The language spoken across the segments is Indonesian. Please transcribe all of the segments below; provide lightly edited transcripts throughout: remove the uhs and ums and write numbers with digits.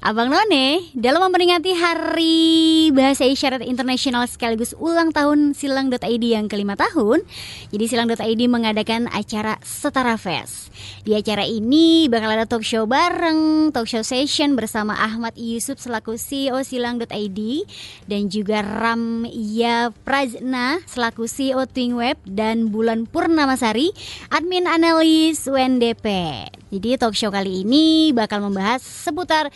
Abang None, dalam memperingati Hari Bahasa Isyarat Internasional sekaligus ulang tahun Silang.id yang ke-5 tahun, jadi Silang.id mengadakan acara Setara Fest. Di acara ini bakal ada talk show bareng, talk show session bersama Ahmad Yusuf selaku CEO Silang.id dan juga Ramya Prajna selaku CEO TwingWeb dan Bulan Purnamasari, admin analis UNDP. Jadi talk show kali ini bakal membahas seputar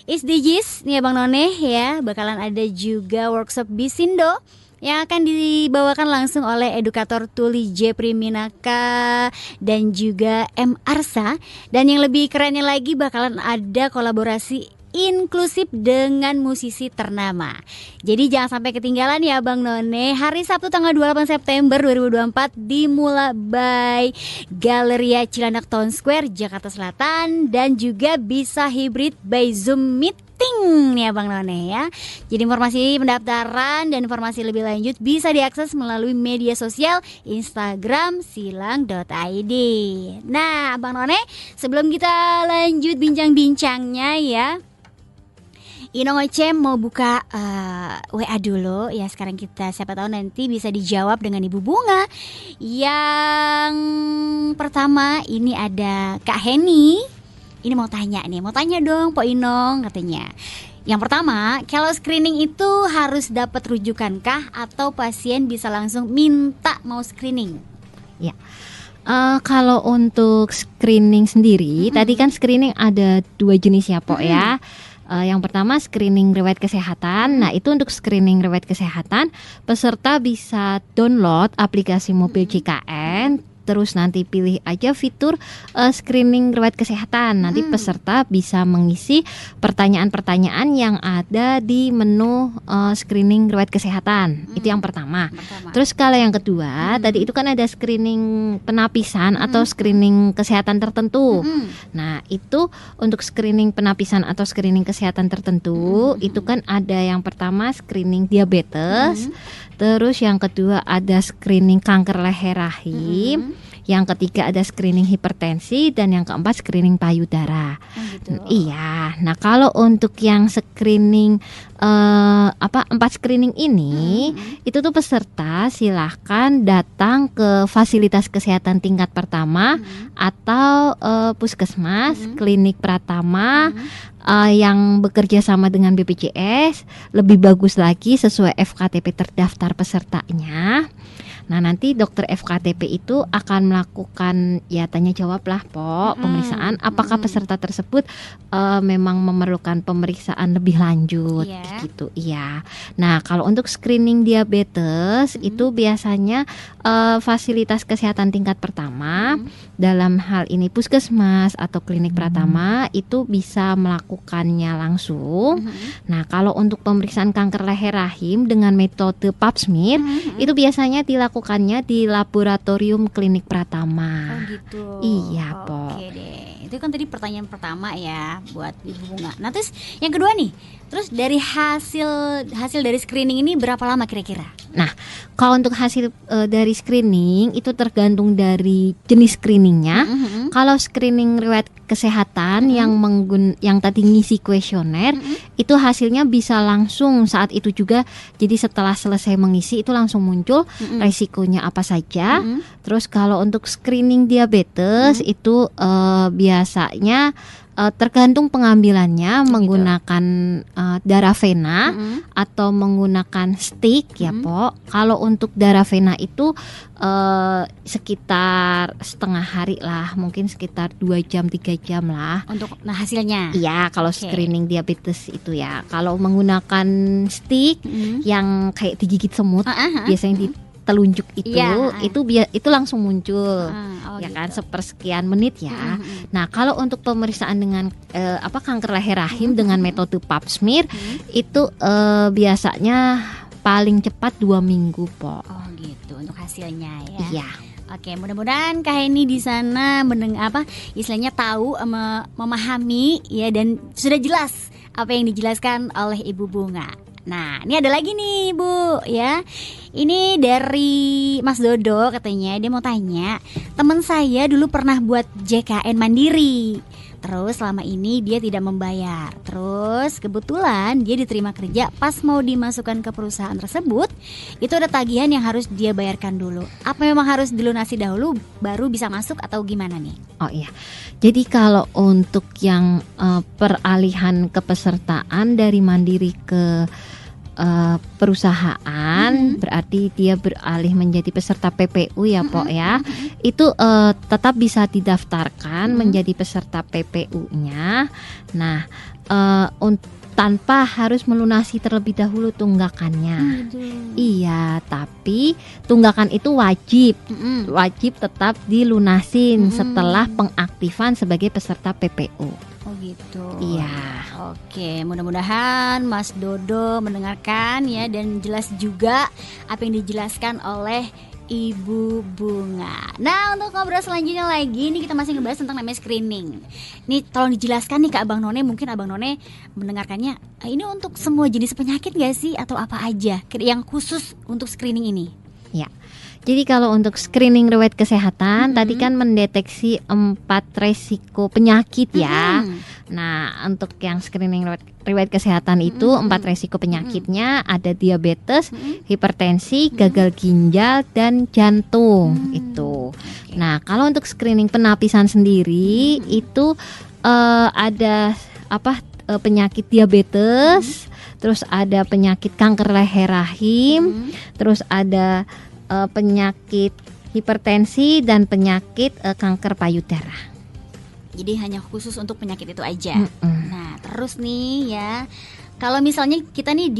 SDGs nih Abang None ya. Bakalan ada juga workshop Bisindo yang akan dibawakan langsung oleh edukator Tuli J. Priminaka dan juga M. Arsa. Dan yang lebih kerennya lagi bakalan ada kolaborasi inklusif dengan musisi ternama. Jadi jangan sampai ketinggalan ya Bang None. Hari Sabtu tanggal 28 September 2024 dimulai by Galeria Cilandak Town Square Jakarta Selatan dan juga bisa hybrid by Zoom Meeting nih Bang None ya. Jadi informasi pendaftaran dan informasi lebih lanjut bisa diakses melalui media sosial Instagram silang.id. Nah Bang None, sebelum kita lanjut bincang-bincangnya ya, Inongocem mau buka WA dulu ya. Sekarang kita siapa tahu nanti bisa dijawab dengan Ibu Bunga. Yang pertama ini ada Kak Heni. Ini mau tanya dong Po Inong katanya. Yang pertama, kalau screening itu harus dapat rujukan kah atau pasien bisa langsung minta mau screening? Ya. Kalau untuk screening sendiri, tadi kan screening ada 2 jenis ya Po ya. Yang pertama screening riwayat kesehatan. Nah itu untuk screening riwayat kesehatan peserta bisa download aplikasi mobil JKN. Terus nanti pilih aja fitur screening riwayat kesehatan. Nanti peserta bisa mengisi pertanyaan-pertanyaan yang ada di menu screening riwayat kesehatan. Itu yang pertama. Terus kalau yang kedua, tadi itu kan ada screening penapisan atau screening kesehatan tertentu. Nah itu untuk screening penapisan atau screening kesehatan tertentu, itu kan ada yang pertama screening diabetes. Terus yang kedua ada screening kanker leher rahim. Yang ketiga ada screening hipertensi dan yang keempat screening payudara. Iya. Nah, kalau untuk yang screening 4 screening ini itu tuh peserta silahkan datang ke fasilitas kesehatan tingkat pertama atau puskesmas, klinik Pratama yang bekerja sama dengan BPJS. Lebih bagus lagi sesuai FKTP terdaftar pesertanya. Nah nanti dokter FKTP itu akan melakukan ya tanya jawab lah Po, pemeriksaan apakah peserta tersebut memang memerlukan pemeriksaan lebih lanjut gitu. Iya. Nah kalau untuk screening diabetes itu biasanya fasilitas kesehatan tingkat pertama dalam hal ini puskesmas atau klinik Pratama itu bisa melakukannya langsung. Nah kalau untuk pemeriksaan kanker leher rahim dengan metode pap smear itu biasanya dilakukannya di laboratorium klinik Pratama. Oh gitu. Iya Po. Oke deh. Itu kan tadi pertanyaan pertama ya buat Ibu Bunga. Nah terus yang kedua nih, terus dari hasil dari screening ini berapa lama kira-kira? Nah kalau untuk hasil dari screening itu tergantung dari jenis screeningnya. Kalau screening riwayat kesehatan yang tadi ngisi kuesioner itu hasilnya bisa langsung saat itu juga. Jadi setelah selesai mengisi itu langsung muncul resikonya apa saja. Terus kalau untuk screening diabetes itu biasanya tergantung pengambilannya menggunakan darah vena atau menggunakan stick ya Po. Kalau untuk darah vena itu sekitar setengah hari lah, mungkin sekitar 2 jam 3 jam lah. Untuk hasilnya? Iya, kalau screening diabetes itu ya. Kalau menggunakan stick yang kayak digigit semut, biasanya di telunjuk itu langsung muncul ya kan sepersekian menit ya. Nah kalau untuk pemeriksaan dengan kanker leher rahim dengan metode pap smear itu biasanya paling cepat 2 minggu Po. Oh gitu untuk hasilnya ya. Iya. Oke, mudah-mudahan Kak Heni di sana istilahnya tahu, memahami ya dan sudah jelas apa yang dijelaskan oleh Ibu Bunga. Nah, ini ada lagi nih Bu ya. Ini dari Mas Dodo, katanya dia mau tanya, teman saya dulu pernah buat JKN Mandiri. Terus selama ini dia tidak membayar. Terus kebetulan dia diterima kerja, pas mau dimasukkan ke perusahaan tersebut, itu ada tagihan yang harus dia bayarkan dulu. Apa memang harus dilunasi dahulu baru bisa masuk atau gimana nih? Oh iya. Jadi kalau untuk yang peralihan kepesertaan dari Mandiri ke perusahaan, berarti dia beralih menjadi peserta PPU ya Pok ya. Itu tetap bisa didaftarkan menjadi peserta PPU-nya. Nah, tanpa harus melunasi terlebih dahulu tunggakannya. Iya, tapi tunggakan itu wajib tetap dilunasin setelah pengaktifan sebagai peserta PPU. Oh gitu. Iya. Oke, mudah-mudahan Mas Dodo mendengarkan ya, dan jelas juga apa yang dijelaskan oleh Ibu Bunga. Nah, untuk ngobrol selanjutnya lagi nih, kita masih ngebahas tentang namanya screening. Nih tolong dijelaskan nih ke Abang None, mungkin Abang None mendengarkannya, ini untuk semua jenis penyakit gak sih atau apa aja yang khusus untuk screening ini? Ya. Jadi kalau untuk screening riwayat kesehatan tadi kan mendeteksi 4 resiko penyakit ya. Nah, untuk yang screening riwayat kesehatan itu 4 resiko penyakitnya ada diabetes, hipertensi, gagal ginjal dan jantung itu. Nah, kalau untuk screening penapisan sendiri itu ada penyakit diabetes, terus ada penyakit kanker leher rahim, terus ada penyakit hipertensi dan penyakit kanker payudara. Jadi hanya khusus untuk penyakit itu aja. Nah, terus nih ya, kalau misalnya kita nih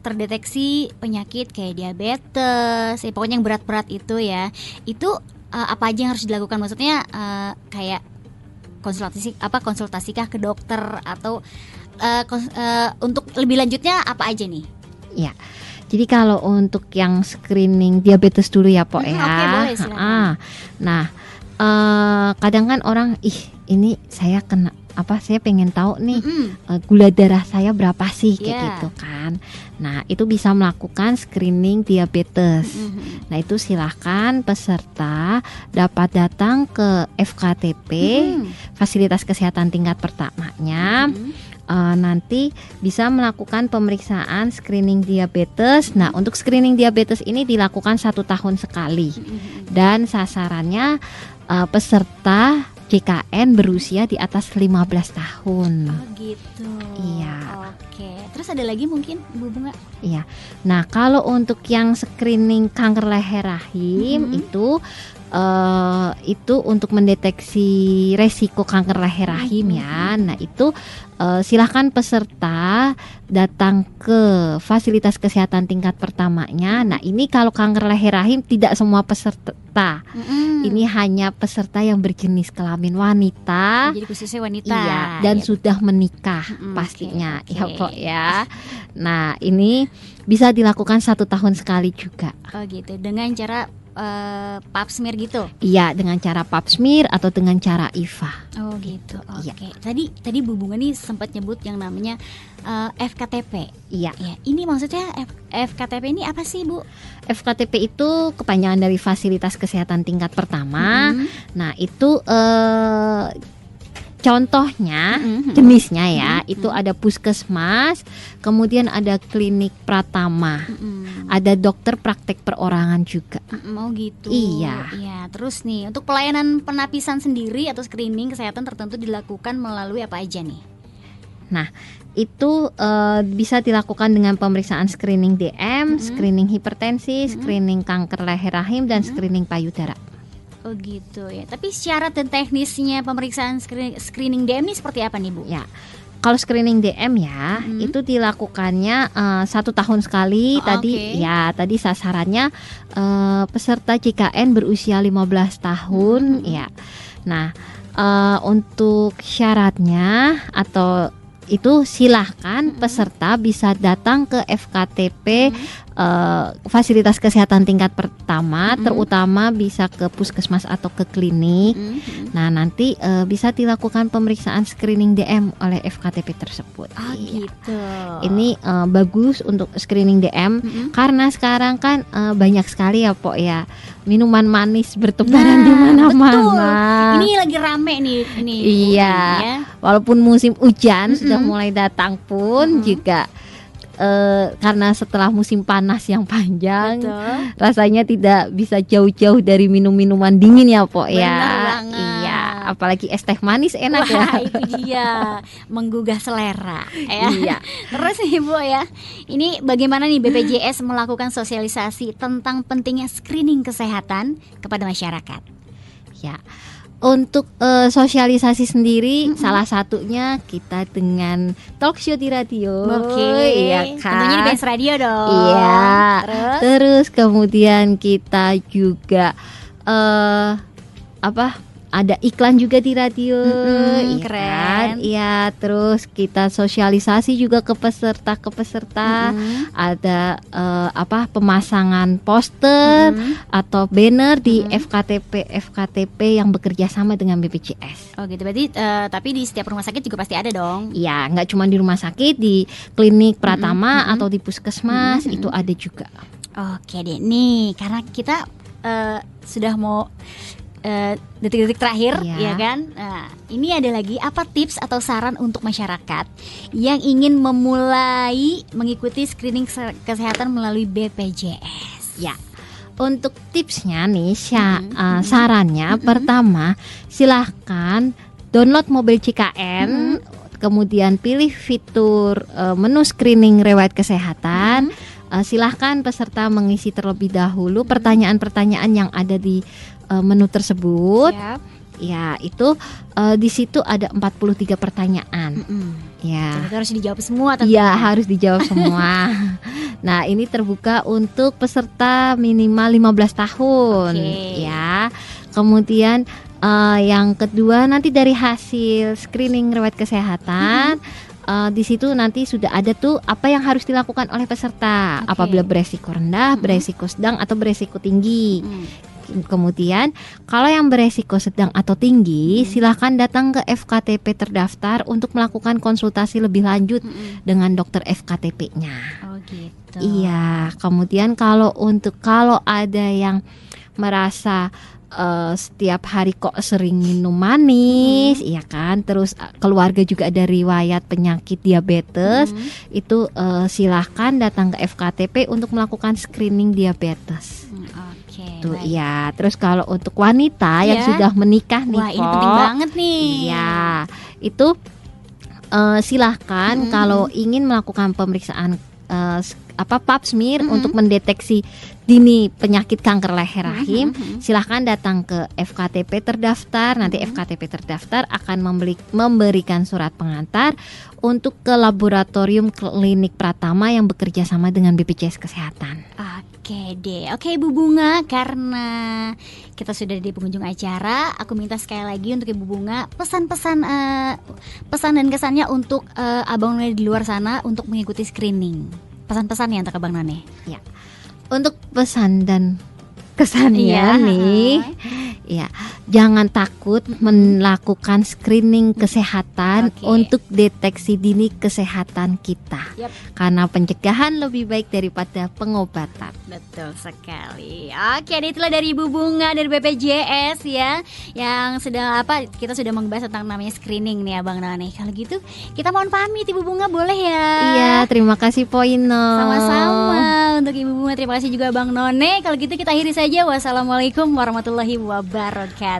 terdeteksi penyakit kayak diabetes, pokoknya yang berat-berat itu ya, itu apa aja yang harus dilakukan? Maksudnya kayak konsultasikah ke dokter atau untuk lebih lanjutnya apa aja nih? Ya. Jadi kalau untuk yang screening diabetes dulu ya Pok ya. Oke, boleh, silakan. Nah, kadang kan orang ini saya kena saya pengen tahu nih gula darah saya berapa sih kayak gitu kan. Nah, itu bisa melakukan screening diabetes. Nah, itu silahkan peserta dapat datang ke FKTP, fasilitas kesehatan tingkat pertamanya. Nanti bisa melakukan pemeriksaan screening diabetes. Nah, untuk screening diabetes ini dilakukan 1 tahun sekali, dan sasarannya peserta JKN berusia di atas 15 tahun. Oh gitu. Iya. Oke. Terus ada lagi mungkin Bu Bunga? Iya. Nah, kalau untuk yang screening kanker leher rahim itu untuk mendeteksi resiko kanker leher rahim ya. Nah, itu silahkan peserta datang ke fasilitas kesehatan tingkat pertamanya. Nah, ini kalau kanker leher rahim tidak semua peserta. Ini hanya peserta yang berjenis kelamin wanita. Jadi khususnya wanita. Iya, dan sudah menikah pastinya. Ya Pok ya. Nah, ini bisa dilakukan 1 tahun sekali juga. Oh gitu. Dengan cara pap smear gitu? Iya, dengan cara pap smear atau dengan cara IVA. Oh gitu. Oke. Iya. Tadi Bu Bunga nih sempat nyebut yang namanya FKTP. Iya. Ya, ini maksudnya FKTP ini apa sih Bu? FKTP itu kepanjangan dari fasilitas kesehatan tingkat pertama. Nah, itu contohnya, jenisnya ya, itu ada puskesmas, kemudian ada klinik pratama, ada dokter praktek perorangan juga. Oh gitu. Iya. Iya. Terus nih, untuk pelayanan penapisan sendiri atau screening kesehatan tertentu dilakukan melalui apa aja nih? Nah, itu bisa dilakukan dengan pemeriksaan screening DM, screening hipertensi, screening kanker leher rahim, dan screening payudara. Oh gitu ya. Tapi syarat dan teknisnya pemeriksaan screening DM ini seperti apa nih Bu? Ya, kalau screening DM ya itu dilakukannya 1 tahun sekali. Tadi sasarannya peserta JKN berusia 15 tahun ya. Nah, untuk syaratnya atau itu silahkan peserta bisa datang ke FKTP fasilitas kesehatan tingkat pertama, terutama bisa ke puskesmas atau ke klinik. Nah, nanti bisa dilakukan pemeriksaan screening DM oleh FKTP tersebut. Oh gitu. Ini bagus untuk screening DM karena sekarang kan banyak sekali ya Pok ya, minuman manis bertebaran di mana-mana. Betul. Ini lagi rame nih ini. Iya. Ya. Walaupun musim hujan sudah mulai datang pun juga karena setelah musim panas yang panjang, Betul. rasanya tidak bisa jauh-jauh dari minum-minuman dingin ya Pok ya. Benar banget. Iya, apalagi es teh manis enak ya. Wah, itu dia menggugah selera ya. Iya. Terus nih Bu ya, ini bagaimana nih BPJS melakukan sosialisasi tentang pentingnya screening kesehatan kepada masyarakat? Ya. Untuk sosialisasi sendiri salah satunya kita dengan talk show di radio. Iya kan. Tentunya di Benz Radio dong. Iya. Terus kemudian kita juga ada iklan juga di radio, iya keren. kan? Iya, terus kita sosialisasi juga ke peserta. Ada pemasangan poster atau banner di FKTP yang bekerja sama dengan BPJS. Oh gitu, berarti tapi di setiap rumah sakit juga pasti ada dong. Iya, nggak cuma di rumah sakit, di klinik Pratama atau di puskesmas itu ada juga. Oke deh, nih karena kita sudah mau detik-detik terakhir, ya kan? Nah, ini ada lagi apa tips atau saran untuk masyarakat yang ingin memulai mengikuti screening kesehatan melalui BPJS? Ya, untuk tipsnya nih, sarannya pertama, silahkan download mobil CKN, kemudian pilih fitur menu screening riwayat kesehatan. Silahkan peserta mengisi terlebih dahulu pertanyaan-pertanyaan yang ada di menu tersebut. Ya, itu di situ ada 43 pertanyaan. Ya. Jadi itu harus dijawab semua tentunya. Iya, harus dijawab semua. Nah, ini terbuka untuk peserta minimal 15 tahun. Ya. Kemudian yang kedua, nanti dari hasil screening riwayat kesehatan di situ nanti sudah ada tuh apa yang harus dilakukan oleh peserta apabila beresiko rendah, beresiko sedang atau beresiko tinggi. Kemudian kalau yang beresiko sedang atau tinggi, silakan datang ke FKTP terdaftar untuk melakukan konsultasi lebih lanjut dengan dokter FKTP-nya. Oh gitu. Iya. Kemudian kalau ada yang merasa setiap hari kok sering minum manis, iya kan? Terus keluarga juga ada riwayat penyakit diabetes, itu silahkan datang ke FKTP untuk melakukan screening diabetes. Tuh, iya. Terus kalau untuk wanita yang sudah menikah nih, wah ini penting banget nih. Iya, itu silahkan kalau ingin melakukan pemeriksaan pap smear untuk mendeteksi dini penyakit kanker leher rahim, silahkan datang ke FKTP terdaftar. Nanti FKTP terdaftar akan memberikan surat pengantar untuk ke laboratorium klinik Pratama yang bekerja sama dengan BPJS Kesehatan. Oke deh, oke Ibu Bunga, karena kita sudah di penghujung acara, aku minta sekali lagi untuk Ibu Bunga pesan dan kesannya untuk Abang None di luar sana untuk mengikuti screening. Pesan-pesannya untuk Abang None. Ya, untuk pesan dan kesannya nih, ya jangan takut melakukan screening kesehatan untuk deteksi dini kesehatan kita. Karena pencegahan lebih baik daripada pengobatan. Betul sekali. Oke, itulah dari Ibu Bunga dari BPJS ya, yang kita sudah membahas tentang namanya screening nih Abang None. Kalau gitu kita mohon pamit Ibu Bunga, boleh ya? Iya, terima kasih Poino. Sama-sama untuk Ibu Bunga, terima kasih juga Abang None. Kalau gitu kita akhiri saja. Wassalamualaikum warahmatullahi wabarakatuh.